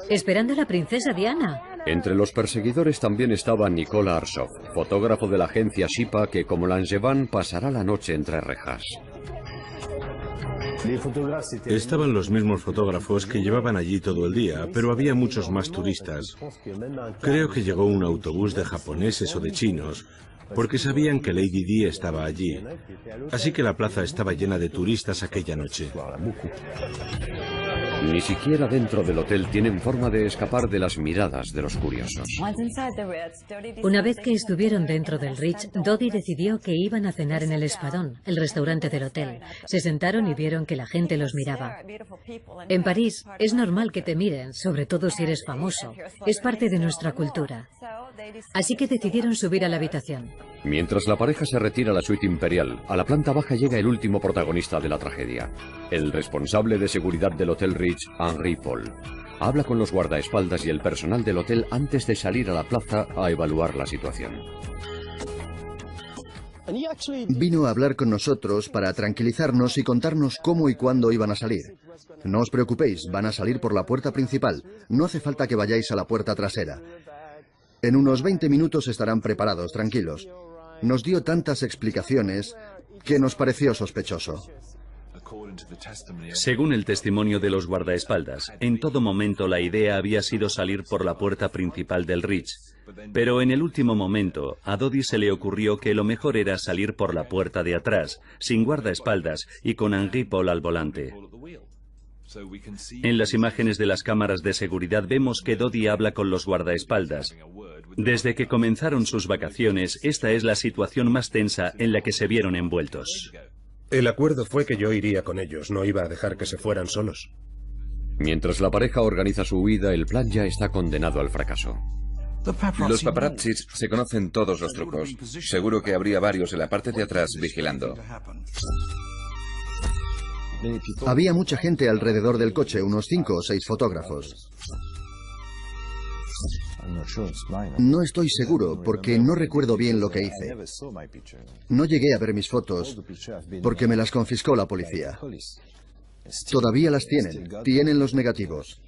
Esperando a la princesa Diana. Entre los perseguidores también estaba Nicola Arsov, fotógrafo de la agencia Shipa que, como Langevin, pasará la noche entre rejas. Estaban los mismos fotógrafos que llevaban allí todo el día, pero había muchos más turistas. Creo que llegó un autobús de japoneses o de chinos, porque sabían que Lady Di estaba allí. Así que la plaza estaba llena de turistas aquella noche. Ni siquiera dentro del hotel tienen forma de escapar de las miradas de los curiosos. Una vez que estuvieron dentro del Ritz, Dodi decidió que iban a cenar en el Espadón, el restaurante del hotel. Se sentaron y vieron que la gente los miraba. En París es normal que te miren, sobre todo si eres famoso. Es parte de nuestra cultura. Así que decidieron subir a la habitación. Mientras la pareja se retira a la suite imperial, a la planta baja llega el último protagonista de la tragedia, el responsable de seguridad del Hotel Ritz, Henri Paul. Habla con los guardaespaldas y el personal del hotel antes de salir a la plaza a evaluar la situación. Vino a hablar con nosotros para tranquilizarnos y contarnos cómo y cuándo iban a salir. No os preocupéis, van a salir por la puerta principal. No hace falta que vayáis a la puerta trasera. En unos 20 minutos estarán preparados, tranquilos. Nos dio tantas explicaciones que nos pareció sospechoso. Según el testimonio de los guardaespaldas, en todo momento la idea había sido salir por la puerta principal del Ritz. Pero en el último momento, a Dodi se le ocurrió que lo mejor era salir por la puerta de atrás, sin guardaespaldas y con Henri Paul al volante. En las imágenes de las cámaras de seguridad vemos que Dodi habla con los guardaespaldas. Desde que comenzaron sus vacaciones, esta es la situación más tensa en la que se vieron envueltos. El acuerdo fue que yo iría con ellos, no iba a dejar que se fueran solos. Mientras la pareja organiza su huida, el plan ya está condenado al fracaso. Los paparazzis se conocen todos los trucos. Seguro que habría varios en la parte de atrás vigilando. Había mucha gente alrededor del coche, unos 5 o 6 fotógrafos. No estoy seguro, porque no recuerdo bien lo que hice. No llegué a ver mis fotos, porque me las confiscó la policía. Todavía las tienen los negativos.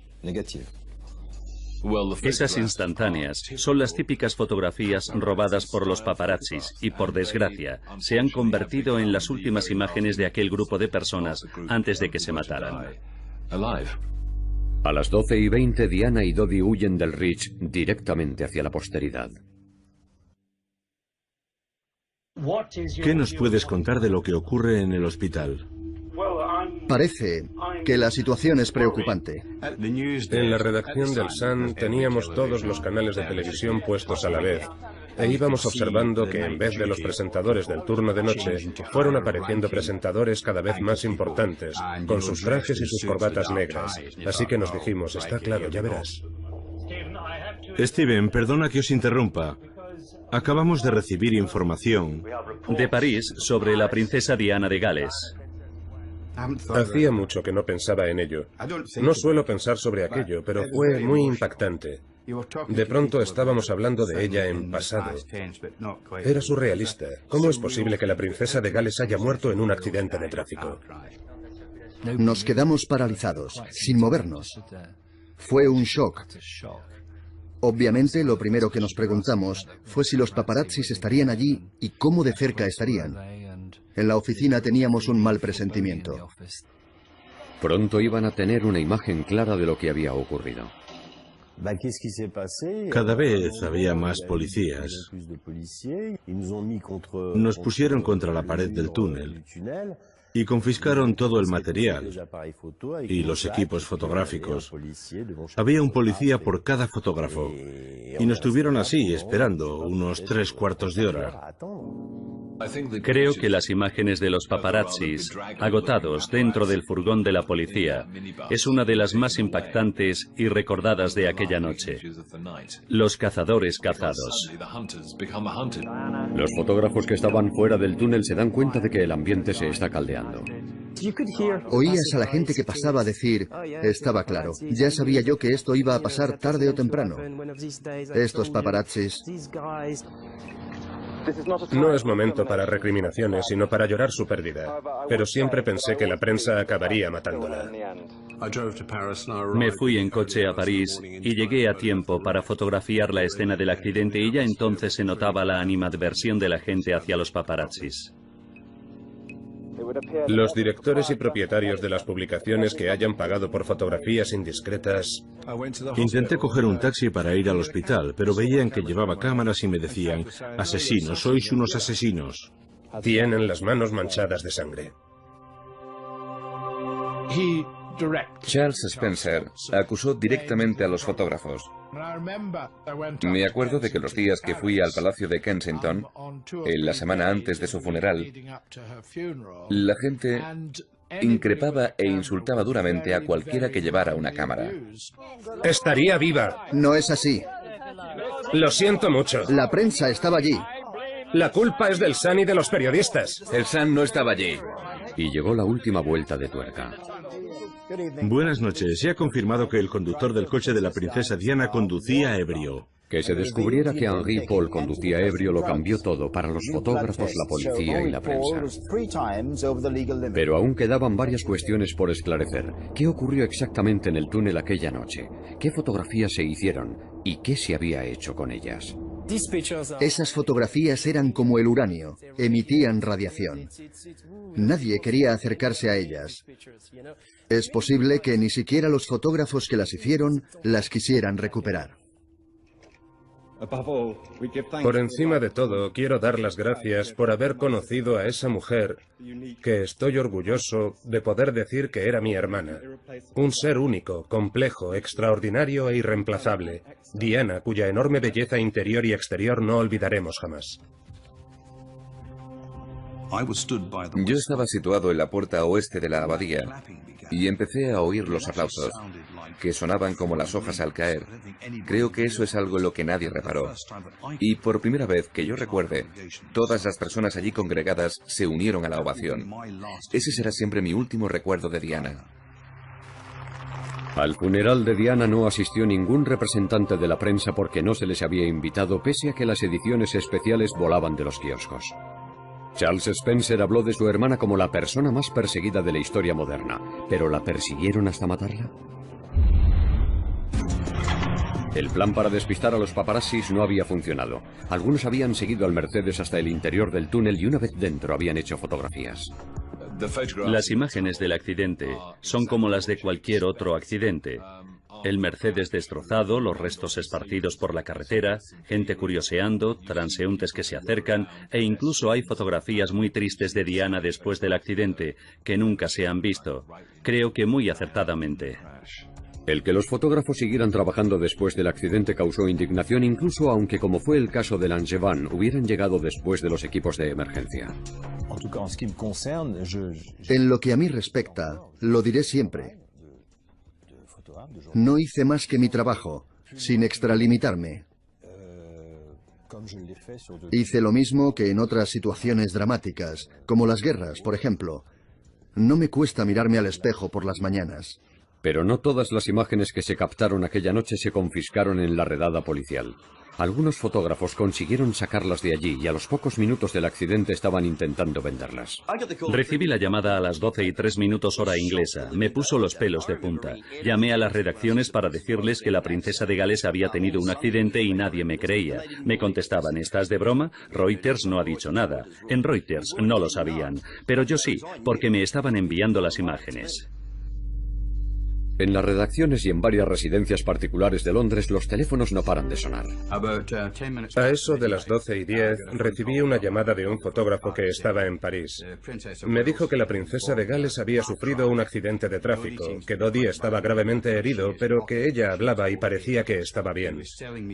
Esas instantáneas son las típicas fotografías robadas por los paparazzis y, por desgracia, se han convertido en las últimas imágenes de aquel grupo de personas antes de que se mataran. A las 12:20, Diana y Dodi huyen del Ritz directamente hacia la posteridad. ¿Qué nos puedes contar de lo que ocurre en el hospital? Parece que la situación es preocupante. En la redacción del Sun teníamos todos los canales de televisión puestos a la vez. E íbamos observando que en vez de los presentadores del turno de noche, fueron apareciendo presentadores cada vez más importantes, con sus trajes y sus corbatas negras. Así que nos dijimos, está claro, ya verás. Steven, perdona que os interrumpa. Acabamos de recibir información De París sobre la princesa Diana de Gales. Hacía mucho que no pensaba en ello. No suelo pensar sobre aquello, pero fue muy impactante. De pronto estábamos hablando de ella en pasado. Era surrealista. ¿Cómo es posible que la princesa de Gales haya muerto en un accidente de tráfico? Nos quedamos paralizados, sin movernos. Fue un shock. Obviamente, lo primero que nos preguntamos fue si los paparazzis estarían allí y cómo de cerca estarían. En la oficina teníamos un mal presentimiento. Pronto iban a tener una imagen clara de lo que había ocurrido. Cada vez había más policías. Nos pusieron contra la pared del túnel y confiscaron todo el material y los equipos fotográficos. Había un policía por cada fotógrafo y nos tuvieron así, esperando unos 3/4 de hora. Creo que las imágenes de los paparazzis, agotados dentro del furgón de la policía, es una de las más impactantes y recordadas de aquella noche. Los cazadores cazados. Los fotógrafos que estaban fuera del túnel se dan cuenta de que el ambiente se está caldeando. Oías a la gente que pasaba decir, estaba claro, ya sabía yo que esto iba a pasar tarde o temprano. Estos paparazzis. No es momento para recriminaciones, sino para llorar su pérdida. Pero siempre pensé que la prensa acabaría matándola. Me fui en coche a París y llegué a tiempo para fotografiar la escena del accidente y ya entonces se notaba la animadversión de la gente hacia los paparazzis. Los directores y propietarios de las publicaciones que hayan pagado por fotografías indiscretas... Intenté coger un taxi para ir al hospital, pero veían que llevaba cámaras y me decían, asesinos, sois unos asesinos. Tienen las manos manchadas de sangre. Charles Spencer acusó directamente a los fotógrafos. Me acuerdo de que los días que fui al Palacio de Kensington, en la semana antes de su funeral, la gente increpaba e insultaba duramente a cualquiera que llevara una cámara. ¡Estaría viva! No es así. Lo siento mucho. La prensa estaba allí. La culpa es del Sun y de los periodistas. El Sun no estaba allí. Y llegó la última vuelta de tuerca. Buenas noches. Se ha confirmado que el conductor del coche de la princesa Diana conducía ebrio. Que se descubriera que Henri Paul conducía ebrio lo cambió todo para los fotógrafos, la policía y la prensa. Pero aún quedaban varias cuestiones por esclarecer. ¿Qué ocurrió exactamente en el túnel aquella noche? ¿Qué fotografías se hicieron? ¿Y qué se había hecho con ellas? Esas fotografías eran como el uranio, emitían radiación. Nadie quería acercarse a ellas. Es posible que ni siquiera los fotógrafos que las hicieron las quisieran recuperar. Por encima de todo, quiero dar las gracias por haber conocido a esa mujer que estoy orgulloso de poder decir que era mi hermana. Un ser único, complejo, extraordinario e irreemplazable. Diana, cuya enorme belleza interior y exterior no olvidaremos jamás. Yo estaba situado en la puerta oeste de la abadía y empecé a oír los aplausos, que sonaban como las hojas al caer. Creo que eso es algo en lo que nadie reparó. Y por primera vez que yo recuerde, todas las personas allí congregadas se unieron a la ovación. Ese será siempre mi último recuerdo de Diana. Al funeral de Diana no asistió ningún representante de la prensa porque no se les había invitado, pese a que las ediciones especiales volaban de los kioscos. Charles Spencer habló de su hermana como la persona más perseguida de la historia moderna, pero ¿la persiguieron hasta matarla? El plan para despistar a los paparazzis no había funcionado. Algunos habían seguido al Mercedes hasta el interior del túnel y una vez dentro habían hecho fotografías. Las imágenes del accidente son como las de cualquier otro accidente. El Mercedes destrozado, los restos esparcidos por la carretera, gente curioseando, transeúntes que se acercan, e incluso hay fotografías muy tristes de Diana después del accidente, que nunca se han visto. Creo que muy acertadamente. El que los fotógrafos siguieran trabajando después del accidente causó indignación, incluso aunque, como fue el caso de Langevin, hubieran llegado después de los equipos de emergencia. En lo que a mí respecta, lo diré siempre. No hice más que mi trabajo, sin extralimitarme. Hice lo mismo que en otras situaciones dramáticas, como las guerras, por ejemplo. No me cuesta mirarme al espejo por las mañanas. Pero no todas las imágenes que se captaron aquella noche se confiscaron en la redada policial. Algunos fotógrafos consiguieron sacarlas de allí y a los pocos minutos del accidente estaban intentando venderlas. Recibí la llamada a las 12:03 hora inglesa. Me puso los pelos de punta. Llamé a las redacciones para decirles que la princesa de Gales había tenido un accidente y nadie me creía. Me contestaban, ¿estás de broma? Reuters no ha dicho nada. En Reuters no lo sabían. Pero yo sí, porque me estaban enviando las imágenes. En las redacciones y en varias residencias particulares de Londres los teléfonos no paran de sonar. A eso de las 12:10 recibí una llamada de un fotógrafo que estaba en París. Me dijo que la princesa de Gales había sufrido un accidente de tráfico, que Dodi estaba gravemente herido, pero que ella hablaba y parecía que estaba bien.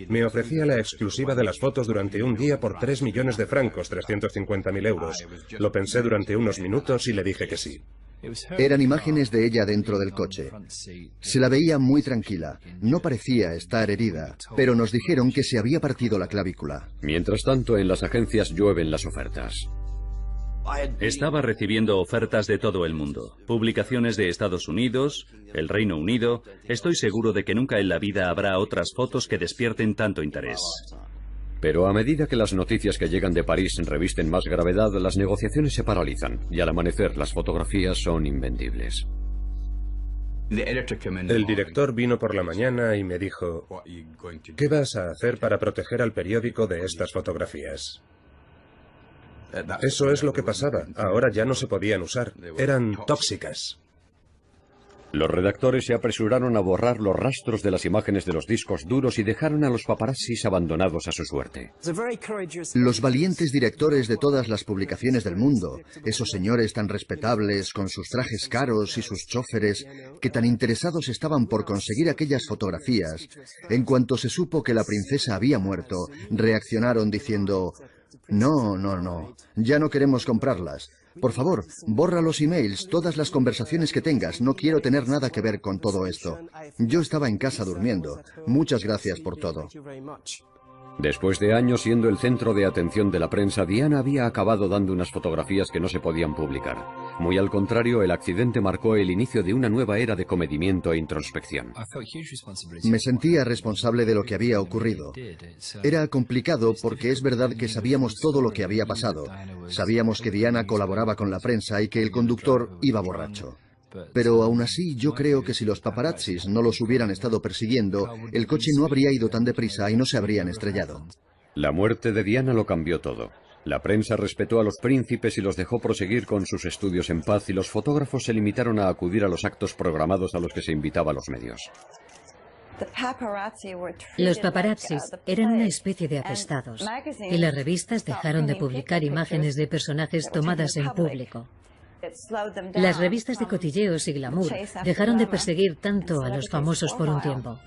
Me ofrecía la exclusiva de las fotos durante un día por 3 millones de francos, 350.000 euros. Lo pensé durante unos minutos y le dije que sí. Eran imágenes de ella dentro del coche. Se la veía muy tranquila, no parecía estar herida, pero nos dijeron que se había partido la clavícula. Mientras tanto, en las agencias llueven las ofertas. Estaba recibiendo ofertas de todo el mundo. Publicaciones de Estados Unidos, el Reino Unido. Estoy seguro de que nunca en la vida habrá otras fotos que despierten tanto interés. Pero a medida que las noticias que llegan de París revisten más gravedad, las negociaciones se paralizan y al amanecer las fotografías son invendibles. El director vino por la mañana y me dijo, ¿qué vas a hacer para proteger al periódico de estas fotografías? Eso es lo que pasaba. Ahora ya no se podían usar. Eran tóxicas. Los redactores se apresuraron a borrar los rastros de las imágenes de los discos duros y dejaron a los paparazzis abandonados a su suerte. Los valientes directores de todas las publicaciones del mundo, esos señores tan respetables, con sus trajes caros y sus choferes, que tan interesados estaban por conseguir aquellas fotografías, en cuanto se supo que la princesa había muerto, reaccionaron diciendo: no, ya no queremos comprarlas. Por favor, borra los emails, todas las conversaciones que tengas. No quiero tener nada que ver con todo esto. Yo estaba en casa durmiendo. Muchas gracias por todo. Después de años siendo el centro de atención de la prensa, Diana había acabado dando unas fotografías que no se podían publicar. Muy al contrario, el accidente marcó el inicio de una nueva era de comedimiento e introspección. Me sentía responsable de lo que había ocurrido. Era complicado porque es verdad que sabíamos todo lo que había pasado. Sabíamos que Diana colaboraba con la prensa y que el conductor iba borracho. Pero aún así, yo creo que si los paparazzis no los hubieran estado persiguiendo, el coche no habría ido tan deprisa y no se habrían estrellado. La muerte de Diana lo cambió todo. La prensa respetó a los príncipes y los dejó proseguir con sus estudios en paz, y los fotógrafos se limitaron a acudir a los actos programados a los que se invitaba a los medios. Los paparazzis eran una especie de apestados, y las revistas dejaron de publicar imágenes de personajes tomadas en público. Las revistas de cotilleos y glamour dejaron de perseguir tanto a los famosos por un tiempo.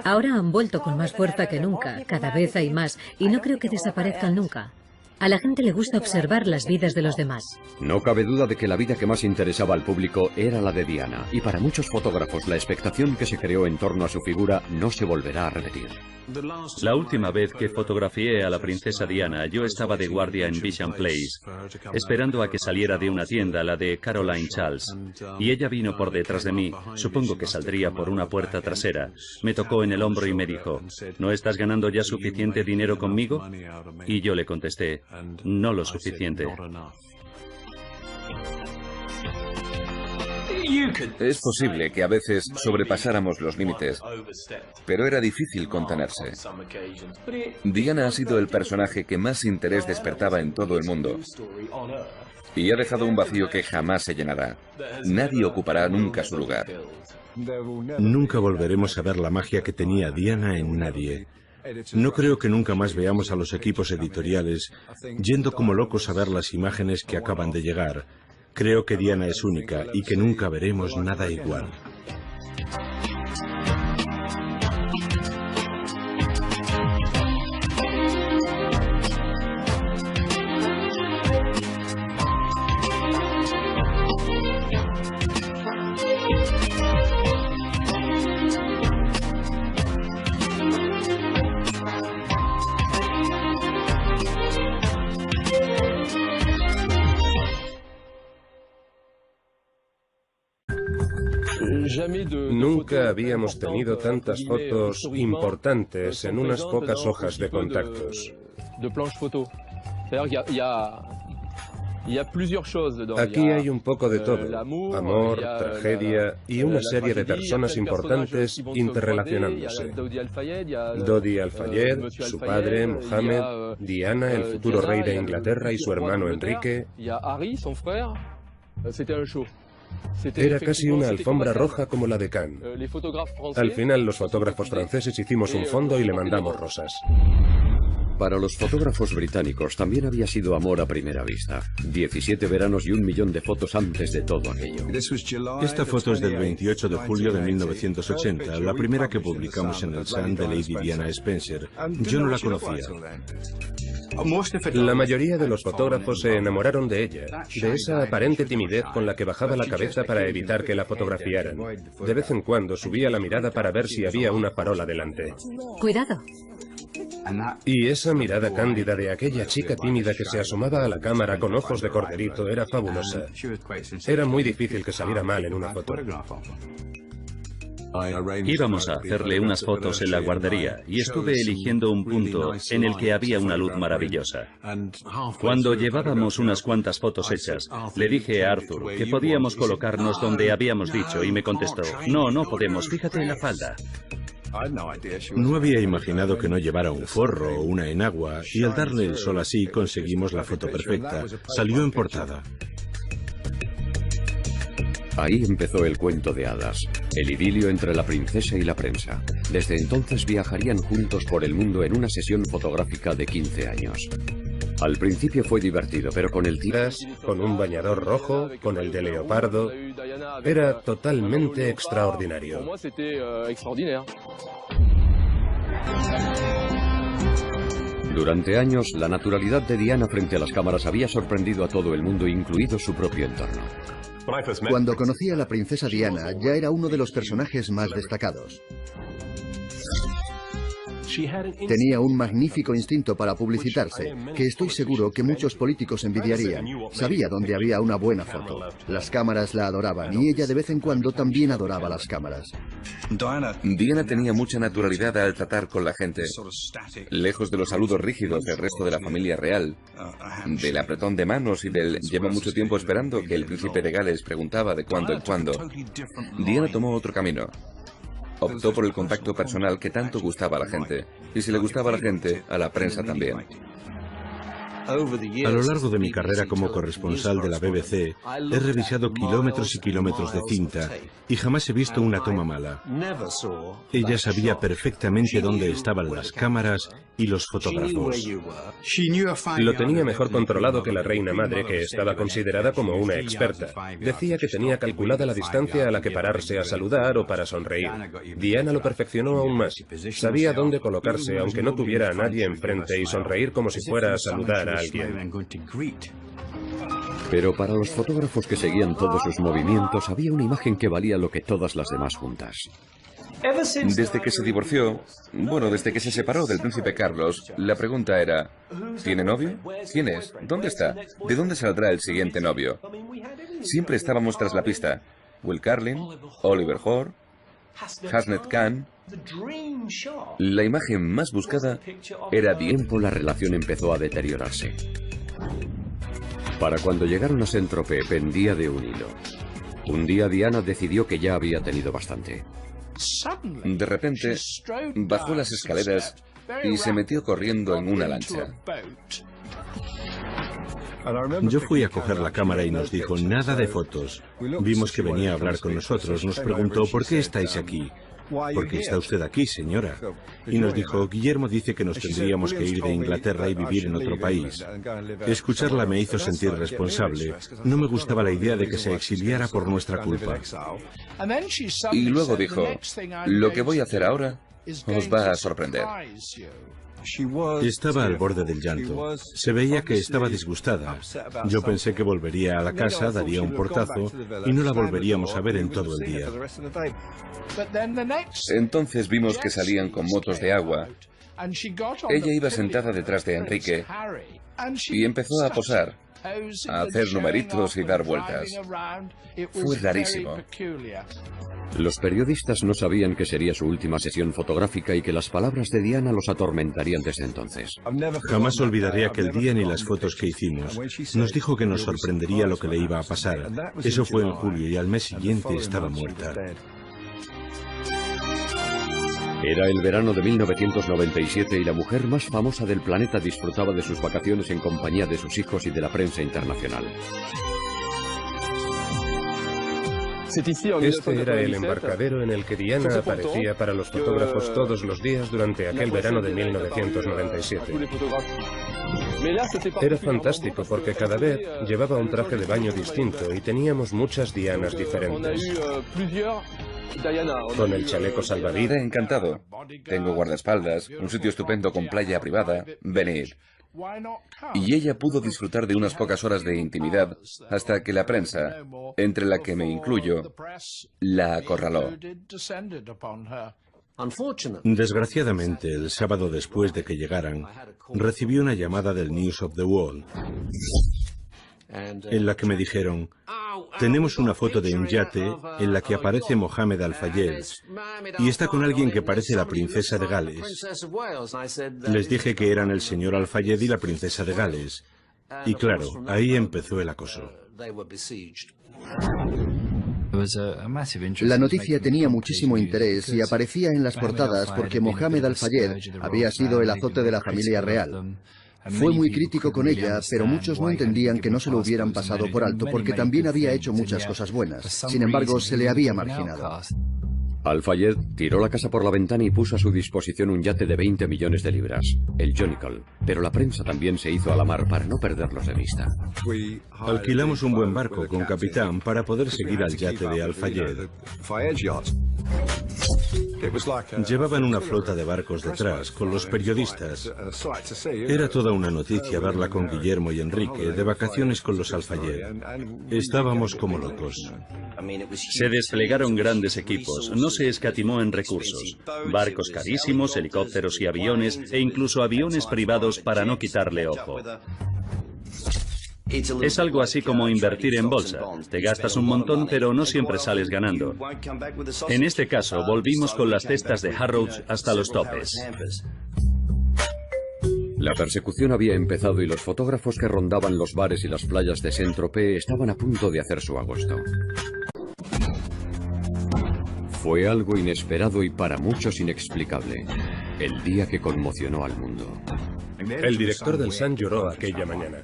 Ahora han vuelto con más fuerza que nunca, cada vez hay más, y no creo que desaparezcan nunca. A la gente le gusta observar las vidas de los demás. No cabe duda de que la vida que más interesaba al público era la de Diana, y para muchos fotógrafos la expectación que se creó en torno a su figura no se volverá a repetir. La última vez que fotografié a la princesa Diana, yo estaba de guardia en Bisham Place, esperando a que saliera de una tienda, la de Caroline Charles, y ella vino por detrás de mí, supongo que saldría por una puerta trasera. Me tocó en el hombro y me dijo, ¿no estás ganando ya suficiente dinero conmigo? Y yo le contesté, no lo suficiente. Es posible que a veces sobrepasáramos los límites, pero era difícil contenerse. Diana ha sido el personaje que más interés despertaba en todo el mundo, y ha dejado un vacío que jamás se llenará. Nadie ocupará nunca su lugar. Nunca volveremos a ver la magia que tenía Diana en nadie. No creo que nunca más veamos a los equipos editoriales yendo como locos a ver las imágenes que acaban de llegar. Creo que Diana es única y que nunca veremos nada igual. Nunca habíamos tenido tantas fotos importantes en unas pocas hojas de contactos. Aquí hay un poco de todo, amor, tragedia y una serie de personas importantes interrelacionándose. Dodi Al-Fayed, su padre, Mohammed, Diana, el futuro rey de Inglaterra, y su hermano Enrique. Era casi una alfombra roja como la de Cannes. Al final los fotógrafos franceses hicimos un fondo y le mandamos rosas. Para los fotógrafos británicos también había sido amor a primera vista. 17 veranos y 1 millón de fotos antes de todo aquello. Esta foto es del 28 de julio de 1980, la primera que publicamos en el Sun de Lady Diana Spencer. Yo no la conocía. La mayoría de los fotógrafos se enamoraron de ella, de esa aparente timidez con la que bajaba la cabeza para evitar que la fotografiaran. De vez en cuando subía la mirada para ver si había una farola delante. Cuidado. Y esa mirada cándida de aquella chica tímida que se asomaba a la cámara con ojos de corderito era fabulosa. Era muy difícil que saliera mal en una foto. Íbamos a hacerle unas fotos en la guardería y estuve eligiendo un punto en el que había una luz maravillosa. Cuando llevábamos unas cuantas fotos hechas, le dije a Arthur que podíamos colocarnos donde habíamos dicho y me contestó, no, no podemos, fíjate en la falda. No había imaginado que no llevara un forro o una enagua, y al darle el sol así conseguimos la foto perfecta. Salió en portada. Ahí empezó el cuento de hadas, el idilio entre la princesa y la prensa. Desde entonces viajarían juntos por el mundo en una sesión fotográfica de 15 años. Al principio fue divertido, pero con el tiempo... Con un bañador rojo, con el de leopardo... Era totalmente extraordinario. Durante años, la naturalidad de Diana frente a las cámaras había sorprendido a todo el mundo, incluido su propio entorno. Cuando conocí a la princesa Diana, ya era uno de los personajes más destacados. Tenía un magnífico instinto para publicitarse, que estoy seguro que muchos políticos envidiarían. Sabía dónde había una buena foto. Las cámaras la adoraban y ella de vez en cuando también adoraba las cámaras. Diana tenía mucha naturalidad al tratar con la gente, lejos de los saludos rígidos del resto de la familia real, del apretón de manos y del lleva mucho tiempo esperando que el príncipe de Gales preguntaba de cuando en cuando. Diana tomó otro camino. Optó por el contacto personal que tanto gustaba a la gente. Y si le gustaba a la gente, a la prensa también. A lo largo de mi carrera como corresponsal de la BBC, he revisado kilómetros y kilómetros de cinta y jamás he visto una toma mala. Ella sabía perfectamente dónde estaban las cámaras y los fotógrafos. Lo tenía mejor controlado que la reina madre, que estaba considerada como una experta. Decía que tenía calculada la distancia a la que pararse a saludar o para sonreír. Diana lo perfeccionó aún más. Sabía dónde colocarse aunque no tuviera a nadie enfrente y sonreír como si fuera a saludar a alguien. Pero para los fotógrafos que seguían todos sus movimientos había una imagen que valía lo que todas las demás juntas. Desde que se divorció, bueno, desde que se separó del príncipe Carlos, la pregunta era, ¿tiene novio? ¿Quién es? ¿Dónde está? ¿De dónde saldrá el siguiente novio? Siempre estábamos tras la pista. Will Carlin, Oliver Hoare, Hasnet Khan. La imagen más buscada era Diana. Tiempo la relación empezó a deteriorarse. Para cuando llegaron a Saint-Tropez pendía de un hilo. Un día Diana decidió que ya había tenido bastante. De repente, bajó las escaleras y se metió corriendo en una lancha. Yo fui a coger la cámara y nos dijo, nada de fotos. Vimos que venía a hablar con nosotros. Nos preguntó, ¿por qué estáis aquí? ¿Por qué está usted aquí, señora? Y nos dijo, Guillermo dice que nos tendríamos que ir de Inglaterra y vivir en otro país. Escucharla me hizo sentir responsable. No me gustaba la idea de que se exiliara por nuestra culpa. Y luego dijo, lo que voy a hacer ahora os va a sorprender. Estaba al borde del llanto. Se veía que estaba disgustada. Yo pensé que volvería a la casa, daría un portazo y no la volveríamos a ver en todo el día. Entonces vimos que salían con motos de agua. Ella iba sentada detrás de Enrique y empezó a posar, a hacer numeritos y dar vueltas. Fue rarísimo. Los periodistas no sabían que sería su última sesión fotográfica y que las palabras de Diana los atormentarían desde entonces. Jamás olvidaré aquel día ni las fotos que hicimos. Nos dijo que nos sorprendería lo que le iba a pasar. Eso fue en julio y al mes siguiente estaba muerta. Era el verano de 1997 y la mujer más famosa del planeta disfrutaba de sus vacaciones en compañía de sus hijos y de la prensa internacional. Este era el embarcadero en el que Diana aparecía para los fotógrafos todos los días durante aquel verano de 1997. Era fantástico porque cada vez llevaba un traje de baño distinto y teníamos muchas Dianas diferentes. Con el chaleco salvavidas. Encantado. Tengo guardaespaldas, un sitio estupendo con playa privada. Venid. Y ella pudo disfrutar de unas pocas horas de intimidad hasta que la prensa, entre la que me incluyo, la acorraló. Desgraciadamente, el sábado después de que llegaran, recibí una llamada del News of the World, en la que me dijeron, tenemos una foto de un yate en la que aparece Mohamed Al-Fayed y está con alguien que parece la princesa de Gales. Les dije que eran el señor Al-Fayed y la princesa de Gales. Y claro, ahí empezó el acoso. La noticia tenía muchísimo interés y aparecía en las portadas porque Mohamed Al-Fayed había sido el azote de la familia real. Fue muy crítico con ella, pero muchos no entendían que no se lo hubieran pasado por alto porque también había hecho muchas cosas buenas. Sin embargo, se le había marginado. Al-Fayed tiró la casa por la ventana y puso a su disposición un yate de 20 millones de libras, el Jonicle, pero la prensa también se hizo a la mar para no perderlos de vista. Alquilamos un buen barco con capitán para poder seguir al yate de Al-Fayed. Llevaban una flota de barcos detrás, con los periodistas. Era toda una noticia verla con Guillermo y Enrique, de vacaciones con los Al-Fayed. Estábamos como locos. Se desplegaron grandes equipos, no se escatimó en recursos. Barcos carísimos, helicópteros y aviones, e incluso aviones privados para no quitarle ojo. Es algo así como invertir en bolsa. Te gastas un montón, pero no siempre sales ganando. En este caso, volvimos con las cestas de Harrods hasta los topes. La persecución había empezado y los fotógrafos que rondaban los bares y las playas de Saint-Tropez estaban a punto de hacer su agosto. Fue algo inesperado y para muchos inexplicable. El día que conmocionó al mundo. El director del Sun lloró aquella mañana.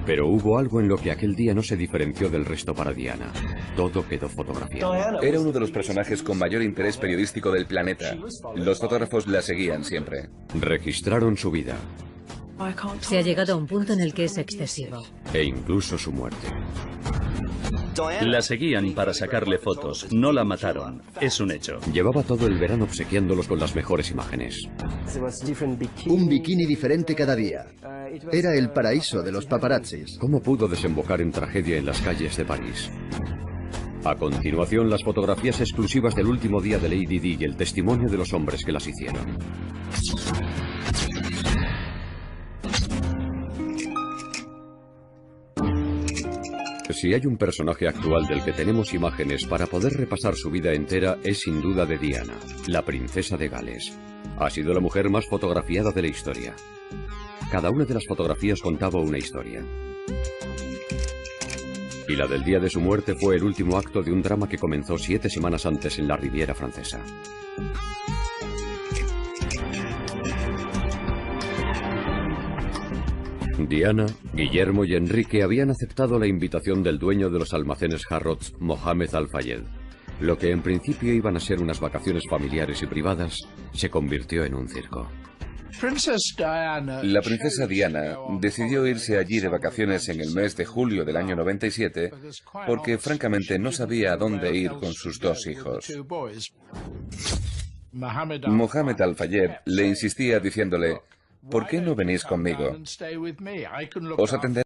Pero hubo algo en lo que aquel día no se diferenció del resto para Diana. Todo quedó fotografiado. Era uno de los personajes con mayor interés periodístico del planeta. Los fotógrafos la seguían siempre. Registraron su vida. Se ha llegado a un punto en el que es excesivo. E incluso su muerte. La seguían para sacarle fotos, no la mataron, es un hecho. Llevaba todo el verano obsequiándolos con las mejores imágenes. Un bikini diferente cada día. Era el paraíso de los paparazzis. ¿Cómo pudo desembocar en tragedia en las calles de París? A continuación, las fotografías exclusivas del último día de Lady Di y el testimonio de los hombres que las hicieron. Si hay un personaje actual del que tenemos imágenes para poder repasar su vida entera, es sin duda de Diana, la princesa de Gales. Ha sido la mujer más fotografiada de la historia. Cada una de las fotografías contaba una historia. Y la del día de su muerte fue el último acto de un drama que comenzó 7 semanas antes en la Riviera Francesa. Diana, Guillermo y Enrique habían aceptado la invitación del dueño de los almacenes Harrods, Mohamed Al-Fayed. Lo que en principio iban a ser unas vacaciones familiares y privadas, se convirtió en un circo. La princesa Diana decidió irse allí de vacaciones en el mes de julio del año 97 porque francamente no sabía a dónde ir con sus 2 hijos. Mohamed Al-Fayed le insistía diciéndole: ¿por qué no venís conmigo? Os atenderé